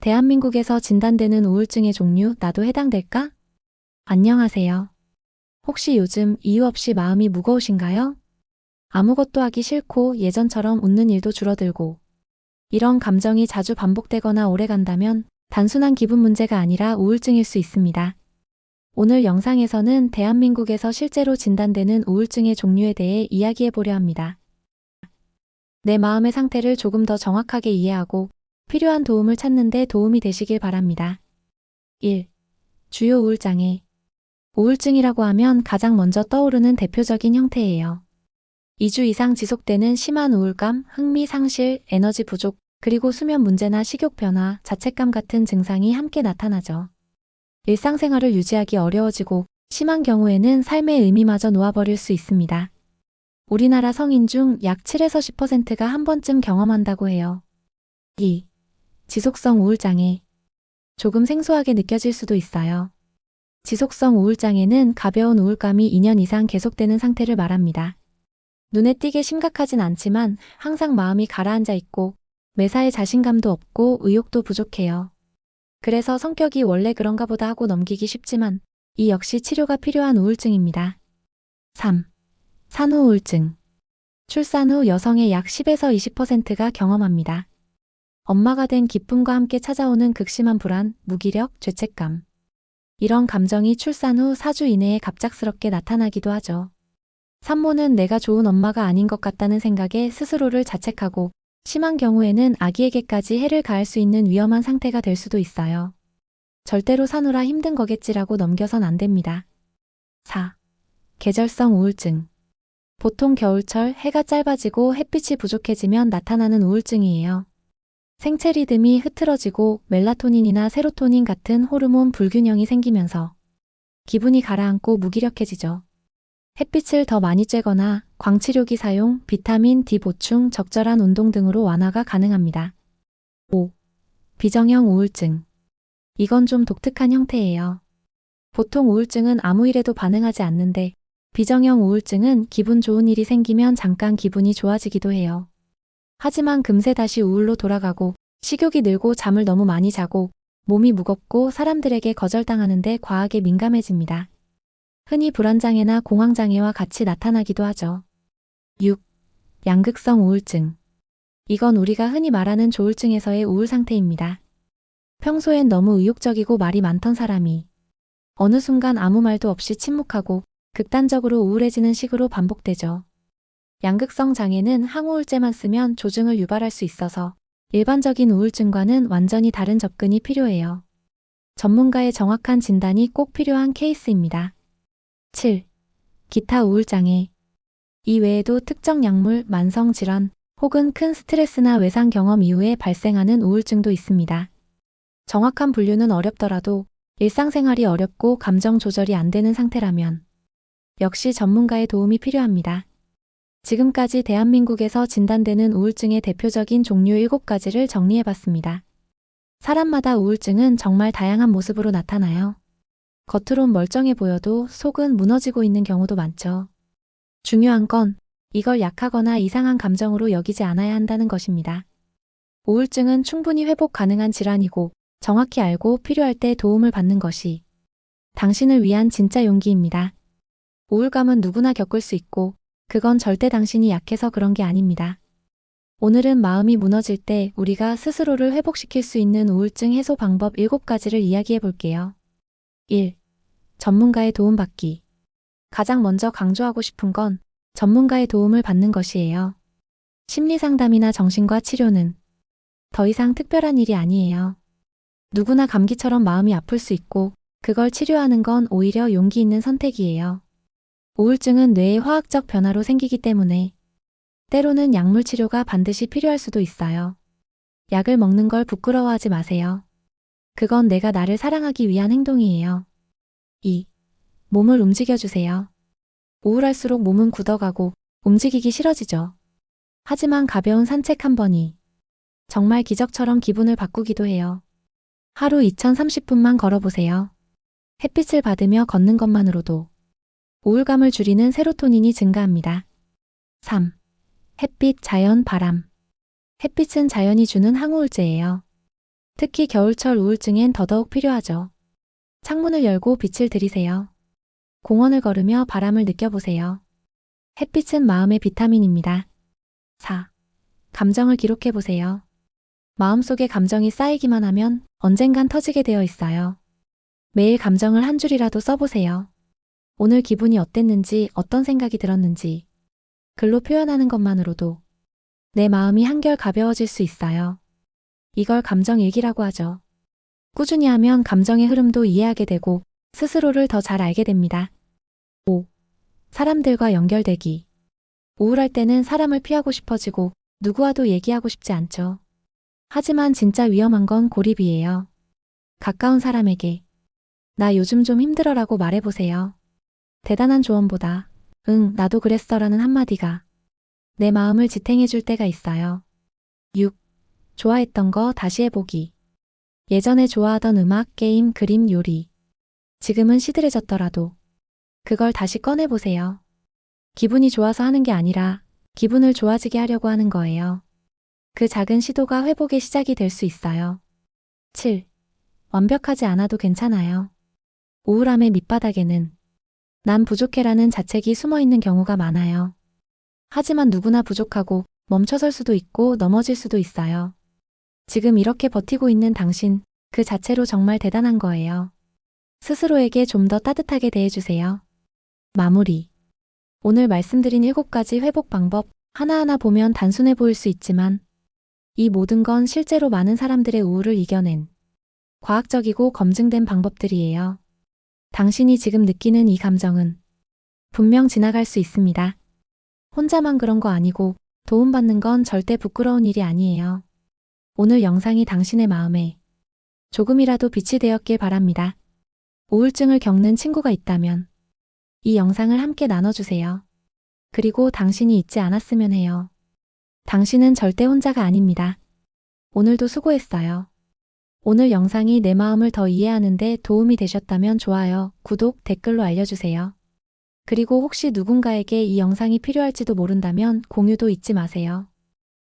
대한민국에서 진단되는 우울증의 종류, 나도 해당될까? 안녕하세요. 혹시 요즘 이유 없이 마음이 무거우신가요? 아무것도 하기 싫고 예전처럼 웃는 일도 줄어들고, 이런 감정이 자주 반복되거나 오래 간다면 단순한 기분 문제가 아니라 우울증일 수 있습니다. 오늘 영상에서는 대한민국에서 실제로 진단되는 우울증의 종류에 대해 이야기해 보려 합니다. 내 마음의 상태를 조금 더 정확하게 이해하고 필요한 도움을 찾는 데 도움이 되시길 바랍니다. 1. 주요 우울장애. 우울증이라고 하면 가장 먼저 떠오르는 대표적인 형태예요. 2주 이상 지속되는 심한 우울감, 흥미 상실, 에너지 부족, 그리고 수면 문제나 식욕 변화, 자책감 같은 증상이 함께 나타나죠. 일상생활을 유지하기 어려워지고 심한 경우에는 삶의 의미마저 놓아버릴 수 있습니다. 우리나라 성인 중 약 7에서 10%가 한 번쯤 경험한다고 해요. 2. 지속성 우울장애. 조금 생소하게 느껴질 수도 있어요. 지속성 우울장애는 가벼운 우울감이 2년 이상 계속되는 상태를 말합니다. 눈에 띄게 심각하진 않지만 항상 마음이 가라앉아 있고 매사에 자신감도 없고 의욕도 부족해요. 그래서 성격이 원래 그런가 보다 하고 넘기기 쉽지만 이 역시 치료가 필요한 우울증입니다. 3. 산후우울증. 출산 후 여성의 약 10에서 20%가 경험합니다. 엄마가 된 기쁨과 함께 찾아오는 극심한 불안, 무기력, 죄책감. 이런 감정이 출산 후 4주 이내에 갑작스럽게 나타나기도 하죠. 산모는 내가 좋은 엄마가 아닌 것 같다는 생각에 스스로를 자책하고 심한 경우에는 아기에게까지 해를 가할 수 있는 위험한 상태가 될 수도 있어요. 절대로 사느라 힘든 거겠지라고 넘겨선 안 됩니다. 4. 계절성 우울증. 보통 겨울철 해가 짧아지고 햇빛이 부족해지면 나타나는 우울증이에요. 생체 리듬이 흐트러지고 멜라토닌이나 세로토닌 같은 호르몬 불균형이 생기면서 기분이 가라앉고 무기력해지죠. 햇빛을 더 많이 쬐거나 광치료기 사용, 비타민 D 보충, 적절한 운동 등으로 완화가 가능합니다. 5. 비정형 우울증. 이건 좀 독특한 형태예요. 보통 우울증은 아무 일에도 반응하지 않는데 비정형 우울증은 기분 좋은 일이 생기면 잠깐 기분이 좋아지기도 해요. 하지만 금세 다시 우울로 돌아가고 식욕이 늘고 잠을 너무 많이 자고 몸이 무겁고 사람들에게 거절당하는데 과하게 민감해집니다. 흔히 불안장애나 공황장애와 같이 나타나기도 하죠. 6. 양극성 우울증. 이건 우리가 흔히 말하는 조울증에서의 우울 상태입니다. 평소엔 너무 의욕적이고 말이 많던 사람이 어느 순간 아무 말도 없이 침묵하고 극단적으로 우울해지는 식으로 반복되죠. 양극성 장애는 항우울제만 쓰면 조증을 유발할 수 있어서 일반적인 우울증과는 완전히 다른 접근이 필요해요. 전문가의 정확한 진단이 꼭 필요한 케이스입니다. 7. 기타 우울장애. 이 외에도 특정 약물, 만성질환, 혹은 큰 스트레스나 외상 경험 이후에 발생하는 우울증도 있습니다. 정확한 분류는 어렵더라도 일상생활이 어렵고 감정 조절이 안 되는 상태라면 역시 전문가의 도움이 필요합니다. 지금까지 대한민국에서 진단되는 우울증의 대표적인 종류 7가지를 정리해봤습니다. 사람마다 우울증은 정말 다양한 모습으로 나타나요. 겉으론 멀쩡해 보여도 속은 무너지고 있는 경우도 많죠. 중요한 건 이걸 약하거나 이상한 감정으로 여기지 않아야 한다는 것입니다. 우울증은 충분히 회복 가능한 질환이고 정확히 알고 필요할 때 도움을 받는 것이 당신을 위한 진짜 용기입니다. 우울감은 누구나 겪을 수 있고 그건 절대 당신이 약해서 그런 게 아닙니다. 오늘은 마음이 무너질 때 우리가 스스로를 회복시킬 수 있는 우울증 해소 방법 7가지를 이야기해 볼게요. 1. 전문가의 도움받기. 가장 먼저 강조하고 싶은 건 전문가의 도움을 받는 것이에요. 심리상담이나 정신과 치료는 더 이상 특별한 일이 아니에요. 누구나 감기처럼 마음이 아플 수 있고 그걸 치료하는 건 오히려 용기 있는 선택이에요. 우울증은 뇌의 화학적 변화로 생기기 때문에 때로는 약물 치료가 반드시 필요할 수도 있어요. 약을 먹는 걸 부끄러워하지 마세요. 그건 내가 나를 사랑하기 위한 행동이에요. 2. 몸을 움직여주세요. 우울할수록 몸은 굳어가고 움직이기 싫어지죠. 하지만 가벼운 산책 한 번이 정말 기적처럼 기분을 바꾸기도 해요. 하루 2030분만 걸어보세요. 햇빛을 받으며 걷는 것만으로도 우울감을 줄이는 세로토닌이 증가합니다. 3. 햇빛, 자연, 바람. 햇빛은 자연이 주는 항우울제예요. 특히 겨울철 우울증엔 더더욱 필요하죠. 창문을 열고 빛을 들이세요. 공원을 걸으며 바람을 느껴보세요. 햇빛은 마음의 비타민입니다. 4. 감정을 기록해보세요. 마음속에 감정이 쌓이기만 하면 언젠간 터지게 되어 있어요. 매일 감정을 한 줄이라도 써보세요. 오늘 기분이 어땠는지, 어떤 생각이 들었는지 글로 표현하는 것만으로도 내 마음이 한결 가벼워질 수 있어요. 이걸 감정일기라고 하죠. 꾸준히 하면 감정의 흐름도 이해하게 되고 스스로를 더 잘 알게 됩니다. 5. 사람들과 연결되기. 우울할 때는 사람을 피하고 싶어지고 누구와도 얘기하고 싶지 않죠. 하지만 진짜 위험한 건 고립이에요. 가까운 사람에게 나 요즘 좀 힘들어라고 말해보세요. 대단한 조언보다 응, 나도 그랬어라는 한마디가 내 마음을 지탱해줄 때가 있어요. 6. 좋아했던 거 다시 해보기. 예전에 좋아하던 음악, 게임, 그림, 요리. 지금은 시들해졌더라도 그걸 다시 꺼내보세요. 기분이 좋아서 하는 게 아니라 기분을 좋아지게 하려고 하는 거예요. 그 작은 시도가 회복의 시작이 될 수 있어요. 7. 완벽하지 않아도 괜찮아요. 우울함의 밑바닥에는 난 부족해라는 자책이 숨어 있는 경우가 많아요. 하지만 누구나 부족하고 멈춰설 수도 있고 넘어질 수도 있어요. 지금 이렇게 버티고 있는 당신, 그 자체로 정말 대단한 거예요. 스스로에게 좀 더 따뜻하게 대해주세요. 마무리. 오늘 말씀드린 7가지 회복 방법 하나하나 보면 단순해 보일 수 있지만 이 모든 건 실제로 많은 사람들의 우울을 이겨낸 과학적이고 검증된 방법들이에요. 당신이 지금 느끼는 이 감정은 분명 지나갈 수 있습니다. 혼자만 그런 거 아니고 도움받는 건 절대 부끄러운 일이 아니에요. 오늘 영상이 당신의 마음에 조금이라도 빛이 되었길 바랍니다. 우울증을 겪는 친구가 있다면 이 영상을 함께 나눠주세요. 그리고 당신이 잊지 않았으면 해요. 당신은 절대 혼자가 아닙니다. 오늘도 수고했어요. 오늘 영상이 내 마음을 더 이해하는 데 도움이 되셨다면 좋아요, 구독, 댓글로 알려주세요. 그리고 혹시 누군가에게 이 영상이 필요할지도 모른다면 공유도 잊지 마세요.